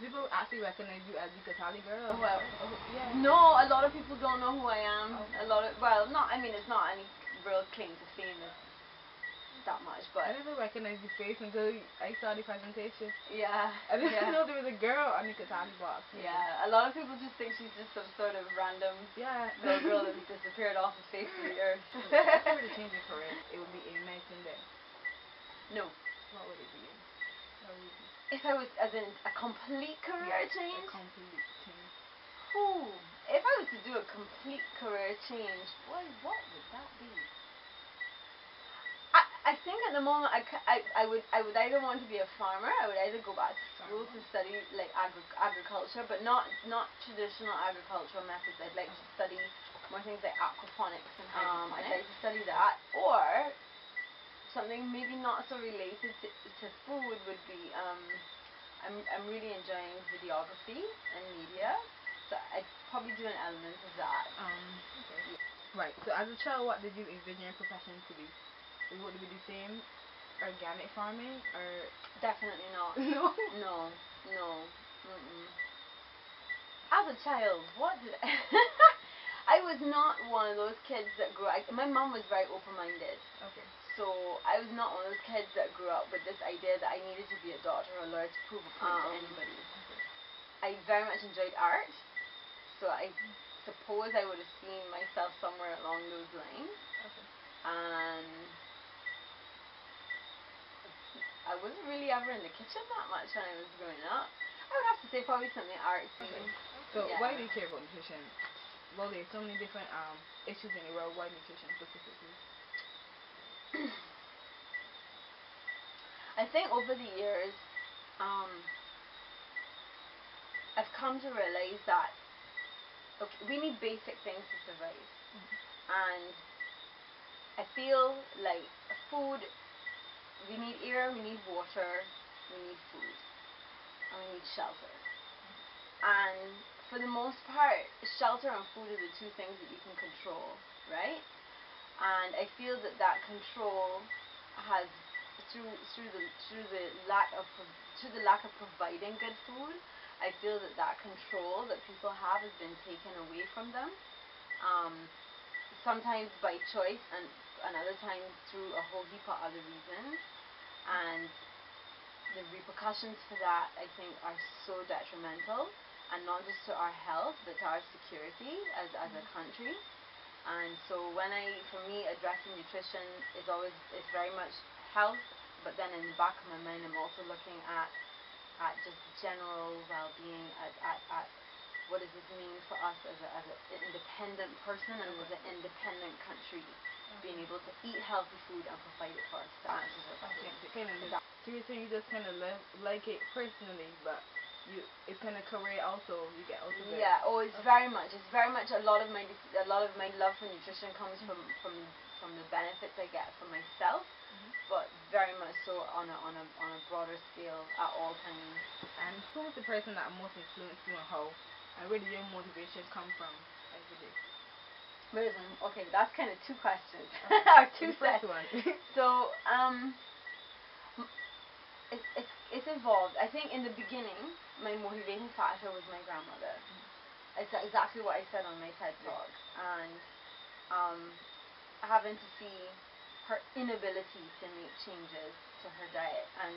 People actually recognize you as the Catelli Girl. Well, Yeah. no, a lot of people don't know who I am. Okay. A lot of, well, not, I mean, it's not any real claim to fame that much, but I never recognized your face until I saw the presentation. yeah, I didn't yeah. know there was a girl on the Catelli box. Yeah, a lot of people just think she's just some sort of random Yeah. little girl that disappeared off the face of the earth. If you were to change your career, it would be in medicine then. No. What would it be in? What would it be? If I was, as in a complete career change? A complete change. Ooh, if I was to do a complete career change, what would that be? I think at the moment I would either want to be a farmer. I would either go back to school to study like agriculture, but not traditional agricultural methods. I'd like to study more things like aquaponics and I'd like to study that, or something maybe not so related to food would be I'm really enjoying videography and media, so I'd probably do an element of that. Okay. Right. So as a child, what did you envision your profession to be? Would it be the same organic farming or? Definitely not. No. No. No. Mm-mm. As a child, what did I was not one of those kids that grew up. My mom was very open-minded. Okay. So I was not one of those kids that grew up with this idea that I needed to be a doctor or a lawyer to prove a point to anybody. Okay. I very much enjoyed art, so I suppose I would have seen myself somewhere along those lines. Okay. And I wasn't really ever in the kitchen that much when I was growing up. I would have to say probably something artsy. Okay. So Yeah. why do you care about nutrition? Well, there's so many different issues in the world. Why nutrition specifically? I think over the years, I've come to realize that okay, we need basic things to survive, and I feel like food. We need air, we need water, we need food, and we need shelter. And for the most part, shelter and food are the two things that you can control, right? And I feel that control has through the lack of providing good food. I feel that control that people have has been taken away from them. Sometimes by choice and other times through a whole heap of other reasons. And the repercussions for that, I think, are so detrimental, and not just to our health, but to our security as a country. And so for me, addressing nutrition is very much health, but then in the back of my mind, I'm also looking at just general well-being, at what does this mean for us as an independent person and as an independent country, being able to eat healthy food and provide it for ourselves. So you're saying you just kind of like it personally, but it's kind of career also. You get out of it. Yeah. Oh, it's very much. It's very much a lot of my love for nutrition comes from the benefits I get for myself, but very much so on a broader scale at all times. And who was the person that most influenced you and how? And where did your motivation come from every day? Okay, that's kind of two questions. Okay. Or two first sets. one. So it's evolved. I think in the beginning, my motivating factor was my grandmother. It's exactly what I said on my TED talk, and having to see her inability to make changes to her diet. And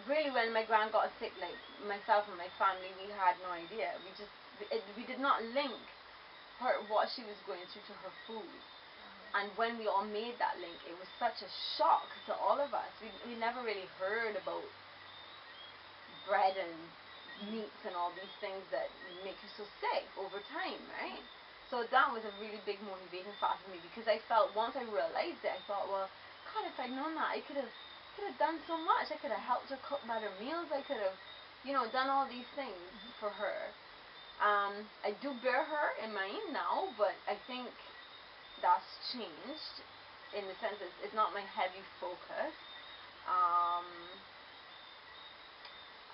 really, when my gran got sick, like myself and my family, we had no idea. We did not link what she was going through to her food. And when we all made that link, it was such a shock to all of us. We never really heard about bread and meats and all these things that make you so sick over time, right? So that was a really big motivating factor for me, because I felt, once I realized it, I thought, well, God, if I'd known that, I could have done so much. I could have helped her cook better meals. I could have, done all these things for her. I do bear her in mind now, but I think that's changed in the sense that it's not my heavy focus. I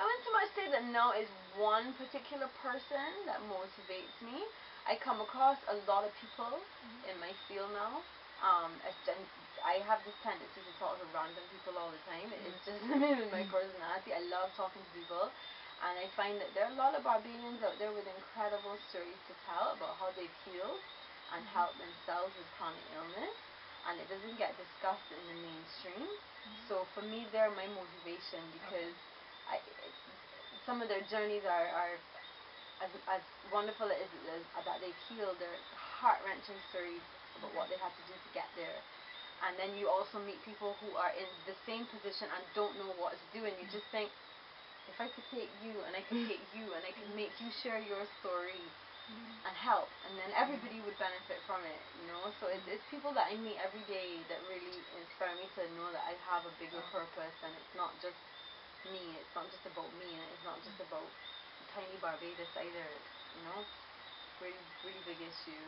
wouldn't so much say that now is one particular person that motivates me. I come across a lot of people in my field now. I have this tendency to talk to random people all the time. It's just in my personality. I love talking to people. And I find that there are a lot of Barbadians out there with incredible stories to tell about how they've healed and helped themselves with chronic illness, and it doesn't get discussed in the mainstream. So for me, they're my motivation, because some of their journeys are as wonderful as that they've healed. They're heart-wrenching stories about what they had to do to get there. And then you also meet people who are in the same position and don't know what to do, and you just think, if I could take you, and I could take you, and I could make you share your story and help, and then everybody would benefit from it, you know. So it's people that I meet every day that really inspire me to know that I have a bigger purpose, and it's not just me, it's not just about me, and it's not just about tiny Barbados either, you know. Really, really big issue.